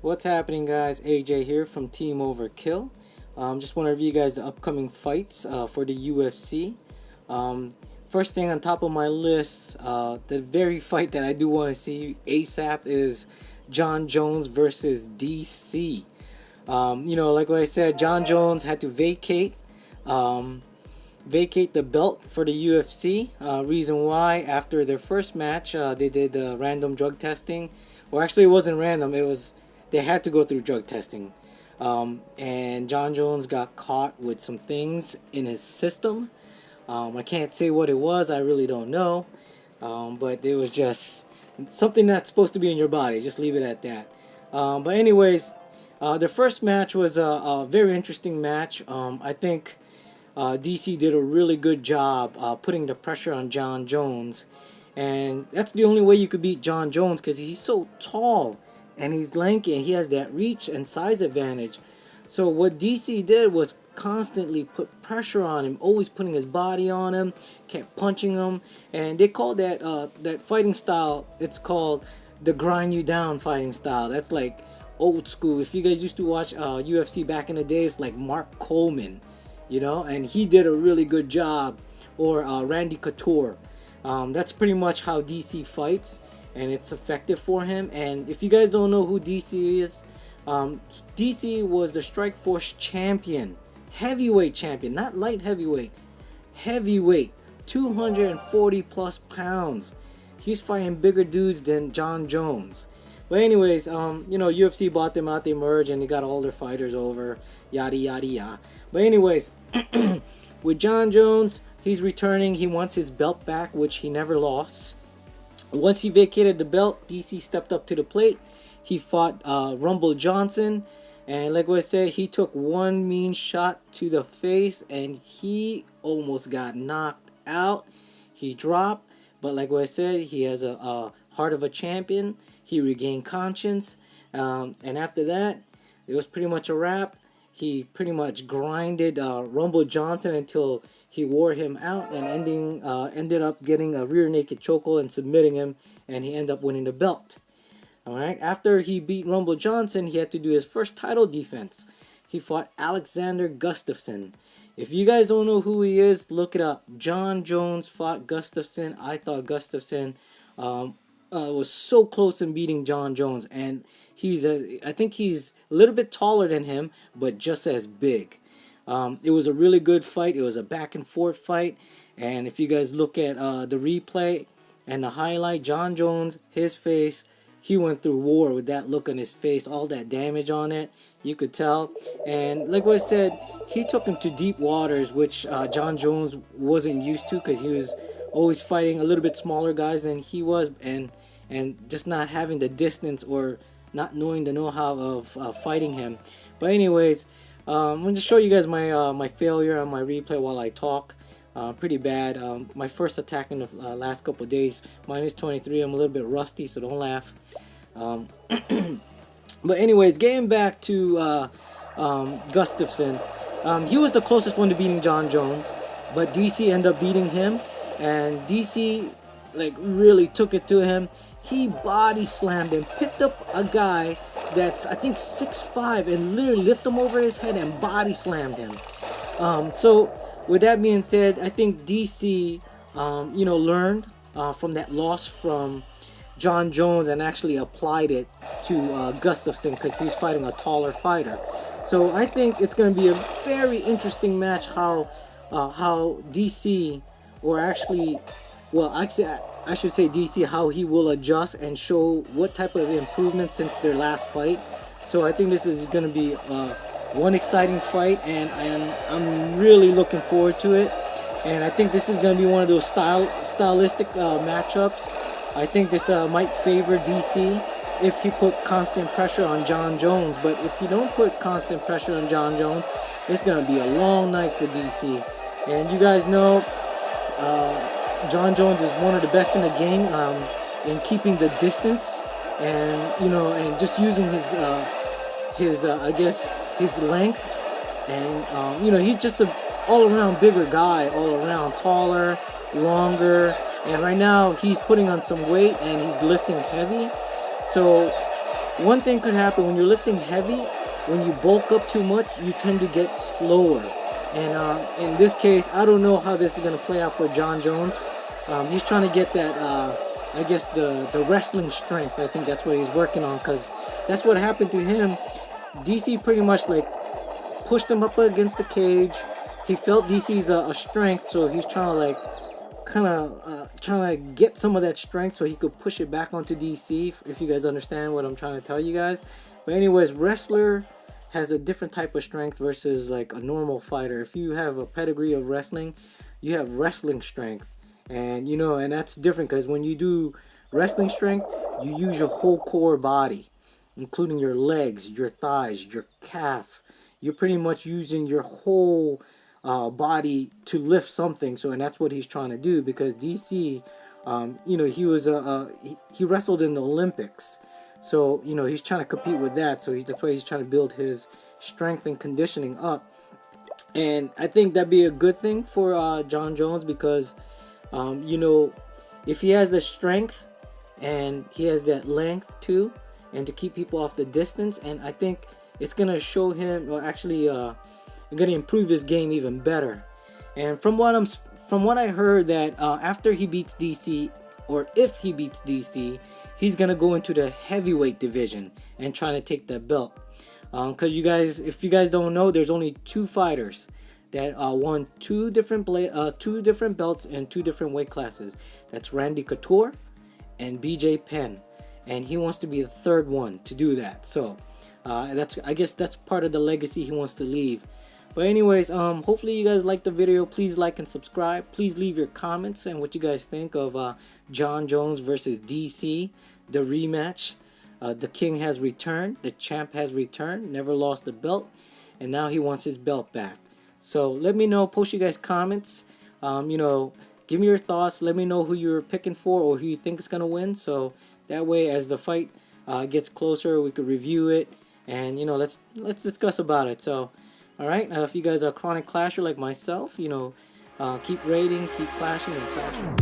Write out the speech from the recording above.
What's happening, guys? AJ here from TeamOverKill. Just want to review you guys the upcoming fights for the UFC. First thing on top of my list, the very fight that I do want to see ASAP is Jon Jones versus DC. Like what I said, Jon Jones had to vacate the belt for the UFC. Reason why, after their first match, they did random drug testing. Or actually, it wasn't random. They had to go through drug testing. And Jon Jones got caught with some things in his system. I can't say what it was. I really don't know. But it was just something that's supposed to be in your body. Just leave it at that. But anyways, the first match was a very interesting match. I think DC did a really good job putting the pressure on Jon Jones. And that's the only way you could beat Jon Jones, because he's so tall. And he's lanky, and he has that reach and size advantage. So what DC did was constantly put pressure on him, always putting his body on him, kept punching him. And they call that that fighting style, it's called the grind you down fighting style. That's like old school. If you guys used to watch UFC back in the days, like Mark Coleman, and he did a really good job. Or Randy Couture. That's pretty much how DC fights. And it's effective for him. And if you guys don't know who DC is, DC was the Strikeforce champion, heavyweight champion, not light heavyweight, heavyweight, 240 plus pounds. He's fighting bigger dudes than Jon Jones. But anyways, UFC bought them out, they merged, and they got all their fighters over, yada yada yada. But anyways, with Jon Jones, he's returning. He wants his belt back, which he never lost. Once he vacated the belt, DC stepped up to the plate. He fought Rumble Johnson. And like what I said, he took one mean shot to the face and he almost got knocked out. He dropped. But like what I said, he has a heart of a champion. He regained conscience. And after that, it was pretty much a wrap. He pretty much grinded Rumble Johnson until he wore him out, and ended up getting a rear naked chokehold and submitting him, and he ended up winning the belt. Alright, after he beat Rumble Johnson, he had to do his first title defense. He fought Alexander Gustafsson. If you guys don't know who he is, look it up. Jon Jones fought Gustafsson. I thought Gustafsson was so close in beating Jon Jones, and I think he's a little bit taller than him, but just as big. It was a really good fight. It was a back and forth fight. And if you guys look at the replay and the highlight, Jon Jones, his face, he went through war with that look on his face, all that damage on it, you could tell. And like what I said, he took him to deep waters, which Jon Jones wasn't used to, because he was always fighting a little bit smaller guys than he was, and just not having the distance or not knowing the know-how of fighting him. But anyways, I'm going to show you guys my failure on my replay while I talk. Pretty bad. My first attack in the last couple of days, minus 23. I'm a little bit rusty, so don't laugh. But anyways, getting back to Gustafsson. He was the closest one to beating Jon Jones, but DC ended up beating him, and DC really took it to him. He body slammed him, picked up a guy that's I think 6'5", and literally lifted him over his head and body slammed him. So with that being said, I think DC learned from that loss from Jon Jones and actually applied it to Gustafsson, because he's fighting a taller fighter. So I think it's going to be a very interesting match how DC, or actually I should say DC, how he will adjust and show what type of improvement since their last fight. So I think this is going to be one exciting fight, and I'm really looking forward to it. And I think this is going to be one of those stylistic matchups I think this might favor DC if he put constant pressure on John Jones. But if you don't put constant pressure on John Jones, it's going to be a long night for DC. And you guys know John Jones is one of the best in the game in keeping the distance, and and just using his I guess his length, and he's just a all-around bigger guy, all around taller, longer, and right now he's putting on some weight and he's lifting heavy. So one thing could happen when you're lifting heavy. When you bulk up too much, you tend to get slower. And in this case, I don't know how this is going to play out for John Jones. He's trying to get that, I guess, the wrestling strength. I think that's what he's working on, because that's what happened to him. DC pretty much like pushed him up against the cage. He felt DC's strength, so he's trying to like trying to get some of that strength so he could push it back onto DC, if you guys understand what I'm trying to tell you guys. But anyways, wrestler has a different type of strength versus like a normal fighter. If you have a pedigree of wrestling, you have wrestling strength, and and that's different, because when you do wrestling strength, you use your whole core body, including your legs, your thighs, your calf. You're pretty much using your whole body to lift something. So, and that's what he's trying to do, because DC, he was he wrestled in the Olympics. So, he's trying to compete with that. So that's why he's trying to build his strength and conditioning up. And I think that'd be a good thing for John Jones, because, if he has the strength and he has that length too, and to keep people off the distance, and I think it's going to show him, or actually going to improve his game even better. And from what I heard, that after he beats DC, or if he beats DC, he's gonna go into the heavyweight division and trying to take that belt. Because if you guys don't know, there's only two fighters that won two different belts in two different weight classes. That's Randy Couture and BJ Penn, and he wants to be the third one to do that. So I guess that's part of the legacy he wants to leave. But anyways, hopefully you guys liked the video. Please like and subscribe. Please leave your comments and what you guys think of John Jones versus DC, the rematch. The king has returned. The champ has returned. Never lost the belt. And now he wants his belt back. So let me know. Post you guys comments. Give me your thoughts. Let me know who you're picking for, or who you think is going to win. So that way, as the fight gets closer, we could review it. And, let's discuss about it. So, alright, if you guys are a chronic clasher like myself, keep raiding, keep clashing, and clashing.